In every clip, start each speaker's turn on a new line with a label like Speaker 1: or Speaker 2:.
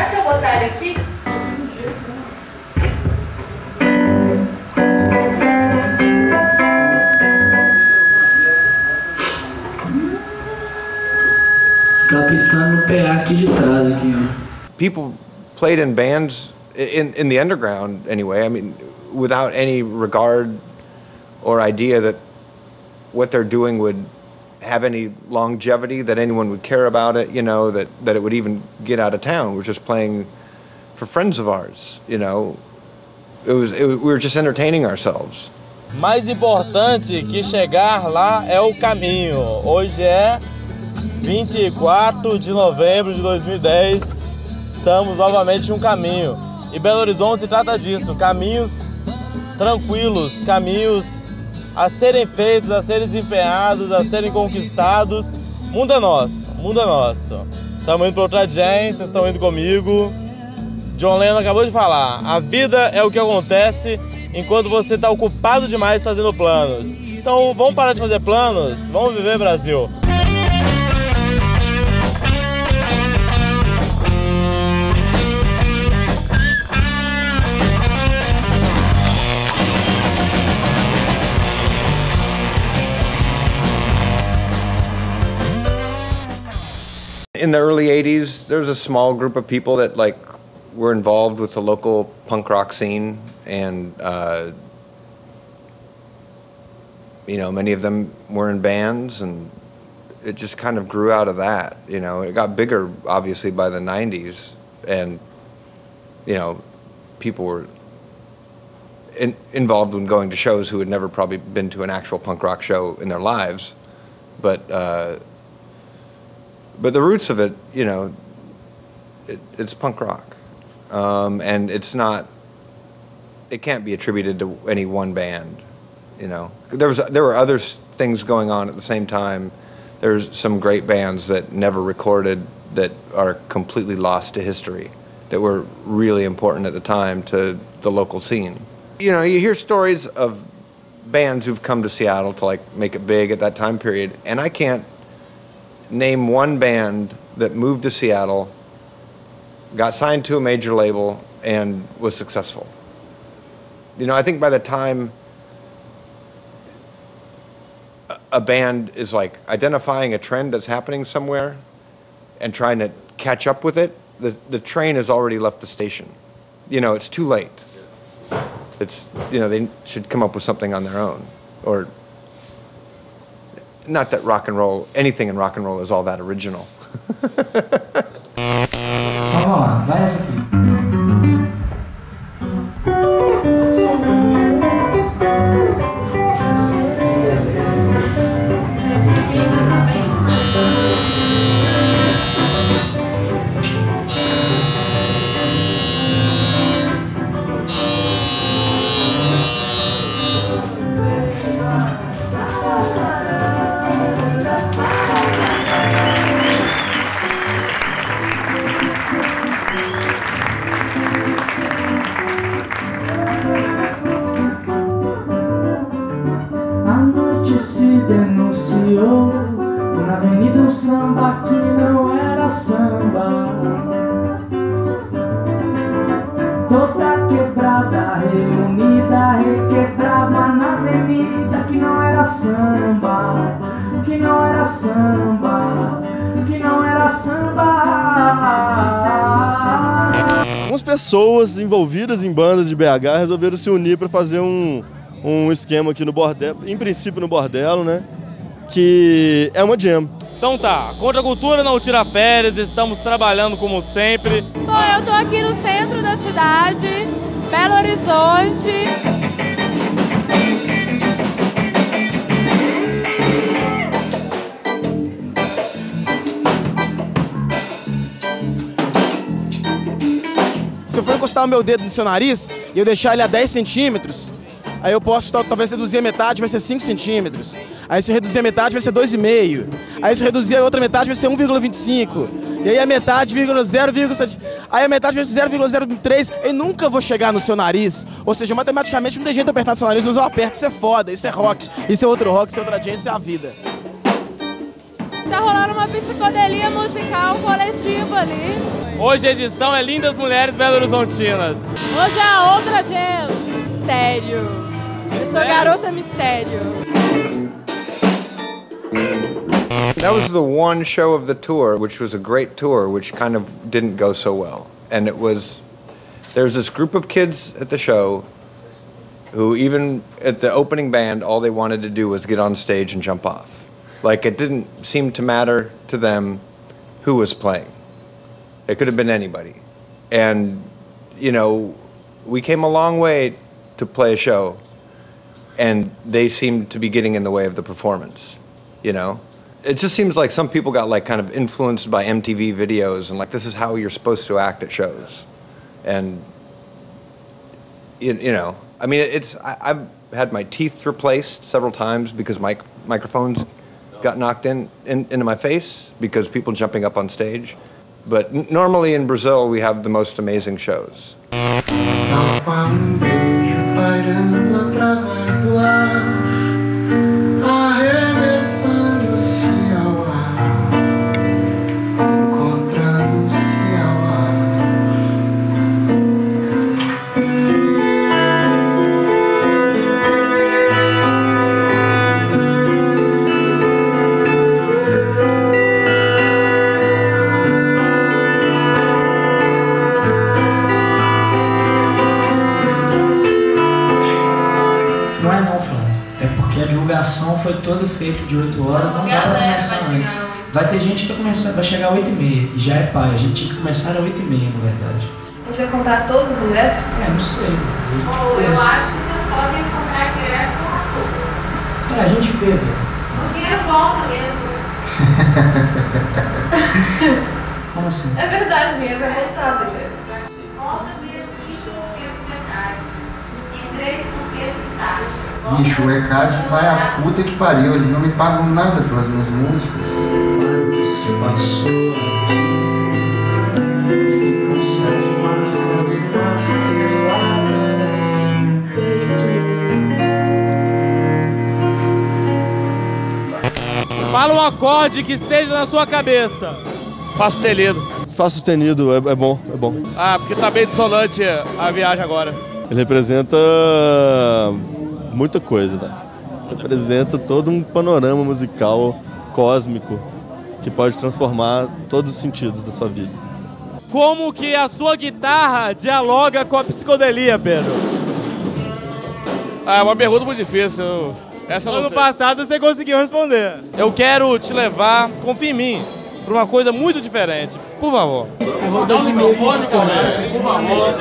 Speaker 1: Pode se eu botar ele aqui?
Speaker 2: Tá pintando o PA aqui de trás aqui, ó.
Speaker 3: People played in bands in the underground anyway. I mean, without any regard or idea that what they're doing would have any longevity, that anyone would care about it, you know, that it would even get out of town. We're just playing for friends of ours, you know. We were just entertaining ourselves.
Speaker 4: Mais importante que chegar lá é o caminho. Hoje é 24 de novembro de 2010, estamos novamente em um caminho. E Belo Horizonte se trata disso, caminhos tranquilos, caminhos a serem feitos, a serem desempenhados, a serem conquistados. Mundo é nosso, mundo é nosso. Estamos indo para OutraJam, vocês estão indo comigo. John Lennon acabou de falar, a vida é o que acontece enquanto você está ocupado demais fazendo planos. Então vamos parar de fazer planos, vamos viver, Brasil.
Speaker 3: In the early 80s, there was a small group of people that were involved with the local punk rock scene, and you know, many of them were in bands, and it just kind of grew out of that. You know, it got bigger obviously by the 90s, and you know, people were involved in going to shows who had never probably been to an actual punk rock show in their lives, but the roots of it, you know, it's punk rock, and it's not. It can't be attributed to any one band, you know. There were other things going on at the same time. There's some great bands that never recorded that are completely lost to history, that were really important at the time to the local scene. You know, you hear stories of bands who've come to Seattle to make it big at that time period, and I can't name one band that moved to Seattle, got signed to a major label, and was successful. You know, I think by the time a band is identifying a trend that's happening somewhere and trying to catch up with it, the train has already left the station. You know, it's too late. It's, you know, they should come up with something on their own. Or, not that rock and roll, anything in rock and roll is all that original.
Speaker 2: Vamos lá, vai essa aqui. Denunciou na avenida um samba que não era samba. Toda quebrada, reunida, requebrava na avenida que não era samba, que não era samba, que não era samba.
Speaker 4: Algumas pessoas envolvidas em bandas de BH resolveram se unir para fazer um esquema aqui no bordel, em princípio no Bordelo, né? Que é uma jam. Então tá, contra a cultura não tira férias, estamos trabalhando como sempre.
Speaker 5: Bom, eu tô aqui no centro da cidade, Belo Horizonte.
Speaker 6: Se eu for encostar o meu dedo no seu nariz e eu deixar ele a 10 centímetros, aí eu posso talvez reduzir a metade, vai ser 5 centímetros. Aí se reduzir a metade vai ser 2,5. Aí se reduzir a outra metade vai ser 1,25. E aí a metade, 0,7. Aí a metade vai ser 0,03. Eu nunca vou chegar no seu nariz. Ou seja, matematicamente não tem jeito de apertar no seu nariz, mas eu aperto. Isso é foda, isso é rock. Isso é outro rock, isso é outra jam, isso é a vida.
Speaker 5: Tá rolando uma psicodelia musical coletiva ali.
Speaker 4: Hoje a edição é Lindas Mulheres Belo Horizontinas.
Speaker 5: Hoje é a OutraJam. Mistério. Eu sou garota mistério.
Speaker 3: That was the one show of the tour, which was a great tour, which kind of didn't go so well. And it was, there's this group of kids at the show who even at the opening band, all they wanted to do was get on stage and jump off. Like it didn't seem to matter to them who was playing. It could have been anybody. And, you know, we came a long way to play a show, and they seemed to be getting in the way of the performance, you know? It just seems like some people got like kind of influenced by MTV videos and like this is how you're supposed to act at shows. And, you know, I mean, I've had my teeth replaced several times because microphones got knocked into my face because people jumping up on stage. But normally in Brazil, we have the most amazing shows.
Speaker 2: Foi todo feito de 8 horas, não dá pra começar antes. Vai ter gente que vai chegar às 8h30, e já é pai, a gente tinha que começar às 8h30, na verdade.
Speaker 1: A gente vai comprar todos os ingressos?
Speaker 2: Não sei.
Speaker 1: Eu acho que vocês podem comprar ingresso a todos.
Speaker 2: A gente vê, velho.
Speaker 1: O dinheiro volta mesmo.
Speaker 2: Como assim?
Speaker 1: É verdade, o dinheiro vai voltar depois. Volta mesmo 5% de metade e 3% de taxa.
Speaker 7: Bicho, o ECAD vai a puta que pariu, eles não me pagam nada pelas minhas músicas.
Speaker 2: Claro que se passou aqui, ficam-se as marcas marteladas no peito.
Speaker 4: Fala um acorde que esteja na sua cabeça. Fá sustenido.
Speaker 8: Fá sustenido, é bom, é bom.
Speaker 4: Ah, porque tá bem dissonante a viagem agora.
Speaker 8: Ele representa muita coisa, né? Representa todo um panorama musical cósmico que pode transformar todos os sentidos da sua vida.
Speaker 4: Como que a sua guitarra dialoga com a psicodelia, Pedro? Ah, é uma pergunta muito difícil. Essa ano passado você conseguiu responder. Eu quero te levar, confia em mim, para uma coisa muito diferente. Por favor.
Speaker 2: Dá o microfone, cara, por favor.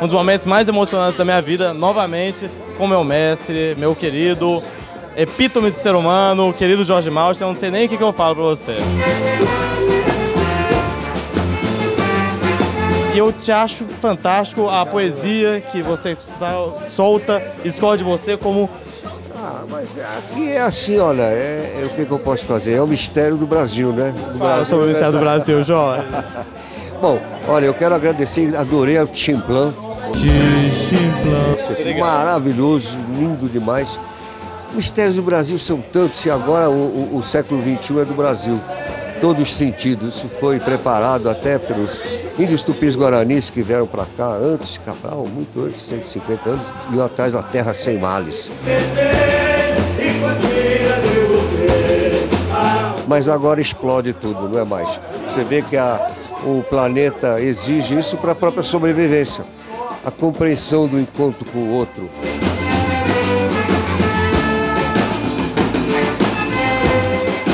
Speaker 4: Um dos momentos mais emocionantes da minha vida, novamente, com meu mestre, meu querido, epítome de ser humano, querido Jorge Mautner. Eu não sei nem o que eu falo pra você. E eu te acho fantástico a poesia que você solta, escolhe de você como...
Speaker 9: Mas aqui é assim, olha, o que eu posso fazer? É o mistério do Brasil, né?
Speaker 4: Fala sobre o mistério do Brasil, Jorge.
Speaker 9: Bom, olha, eu quero agradecer, adorei o Timplan. Maravilhoso, lindo demais. Mistérios do Brasil são tantos e agora o século XXI é do Brasil. Todos os sentidos. Isso foi preparado até pelos índios tupis guaranis que vieram para cá antes de Cabral, muito antes, 150 anos, e atrás da terra sem males. Mas agora explode tudo, não é mais. Você vê que o planeta exige isso para a própria sobrevivência. A compreensão do encontro com o outro.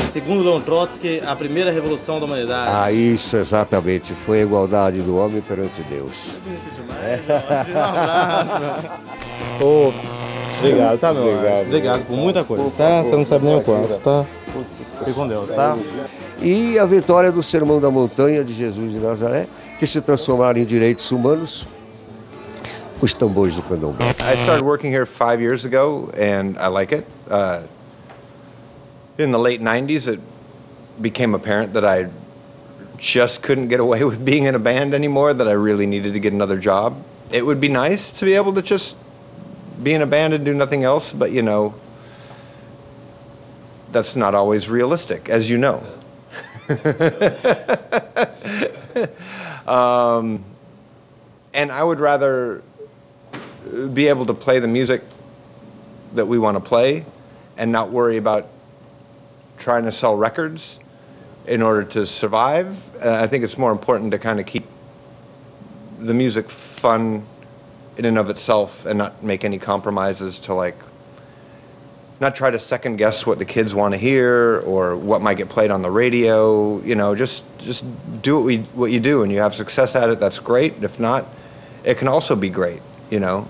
Speaker 4: Segundo Leon Trotsky, a primeira revolução da humanidade.
Speaker 9: Ah, isso, exatamente. Foi a igualdade do homem perante Deus.
Speaker 4: Um abraço. Oh, obrigado, tá, meu? Obrigado por muita coisa, tá? Você não sabe nem o quanto, tá? Fique com Deus, tá?
Speaker 9: E a vitória do Sermão da Montanha de Jesus de Nazaré, que se transformaram em direitos humanos, os tambores do candomblé.
Speaker 3: I started working here 5 years ago, and I like it. In the late 90s, it became apparent that I just couldn't get away with being in a band anymore, that I really needed to get another job. It would be nice to be able to just be in a band and do nothing else, but you know, that's not always realistic, as you know. And I would rather be able to play the music that we want to play and not worry about trying to sell records in order to survive. I think it's more important to kind of keep the music fun in and of itself and not make any compromises to, like, not try to second guess what the kids want to hear or what might get played on the radio. You know, just do what you do, and you have success at it, that's great. If not, it can also be great, you know.